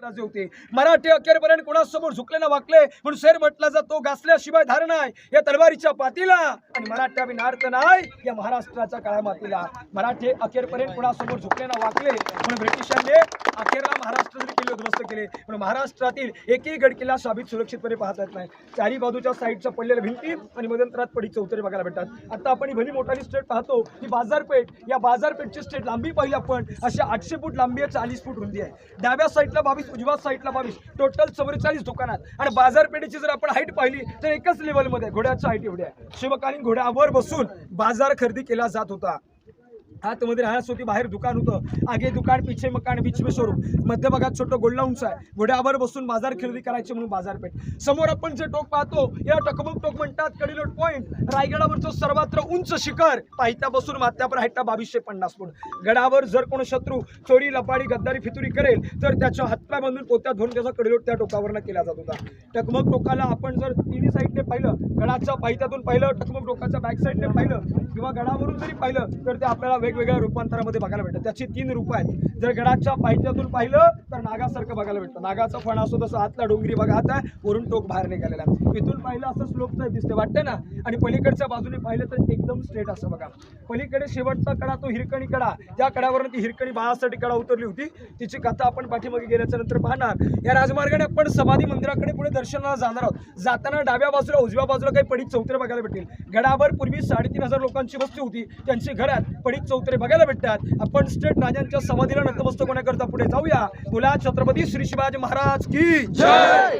महाराष्ट्राचे होते। मराठे अखेरपर्यंत कोणासमोर झुकले ना वाकले म्हणून शेर म्हटला जातो घासल्याशिवाय धार नाही या तलवारीच्या पातीला आणि मराठा विनार्थ नाही या महाराष्ट्राच्या काळ्या मातीला। मराठे अखेरपर्यंत कोणासमोर झुकले ना वाकले म्हणून ब्रिटिशांनी अखेरला महाराष्ट्र जरी किल्ले उद्ध्वस्त केले पण महाराष्ट्रातील एकही गड किल्ला साबित सुरक्षितपणे पाहता येत नाही। चारी बाजूच्या साईडच्या पडलेल्या भिंती आणि मध्यंतरात पडी चौतरे बघायला भेटतात। आता आपण ही भली मोठाली स्टेट पाहतो ही बाजारपेठ, या बाजारपेठची स्टेट लांबी पाहिली आपण अशी 800 फूट लांबी आहे, 40 फूट रुंदी आहे। डाव्या साईडला 22, उजव्या साईडला 22, टोटल 44 दुकानात। आणि बाजारपेठेची जर आपण हाईट पाहिली तर एकच लेवलमध्ये घोड्याच्या हाईट एवढी आहे। शिवकालीन घोड्यावर बसून बाजार खरेदी केला जात होता। आतमध्ये राहण्यास होती, बाहेर दुकान होतं, आगे दुकान पीछे मकान बीच में शोरूम, मध्य भागात छोटं गोल्ला उंच आहे। घोड्यावर बसून बाजार खरेदी करायचे म्हणून बाजारपेठ। समोर आपण जे टोक पाहतो या टकमक टोक म्हणतात कडिलोट पॉइंट, रायगडावरचं सर्वत्र उंच शिखर, पायथ्यापासून माथ्यापर्यंत हाईट 2250 फूट। गडावर जर कोण शत्रू चोरी लपाडी गद्दारी फितुरी करेल तर त्याच्या हातपाय बांधून पोत्यात भरून त्याचा कडिलोट त्या टोकावरनं केला जात होता। टकमक टोकाला आपण जर तिन्ही साईडने पाहिलं, गडाच्या पायथ्यातून पाहिलं, टकमक टोकाच्या बॅक साईडने पाहिलं किंवा गडावरून जरी पाहिलं तर ते आपल्याला वेगवेगळ्या रूपांतरामध्ये बघायला भेटतं। त्याची 3 रूप आहेत। जर गडाच्या पायथ्यातून पाहिलं तर नागासारखं बघायला भेटतं, नागाचा फणा असतो तसं आतला डोंगरी बघा हात आहे, वरून टोक बाहेर निघालेला आहे। इथून पाहिलं असं स्लोप टाईप दिसते वाटतं ना, आणि पलीकडच्या बाजूने पाहिलं तर एकदम स्ट्रेट असं बघा। पलीकडे शेवटचा कडा तो हिरकणी कडा, त्या कड्यावरून ती हिरकणी बाळासाठी कडा उतरली होती, तिची कथा आपण पाठीमागे गेल्याच्या नंतर पाहणार। या राजमार्गाने आपण समाधी मंदिराकडे पुढे दर्शनाला जाणार आहोत। जाताना डाव्या बाजूला उजव्या बाजूला काही पडीक चौतरे बघायला भेटतील। गडावर पूर्वी 3500 लोकांची वस्ती होती, त्यांची घरात पडीक चौतरे बघायला भेटतात। आपण स्टेट राजांच्या समाधीला नतमस्तक होण्याकरता पुढे जाऊया। बोला छत्रपती श्री शिवाजी महाराज की जय।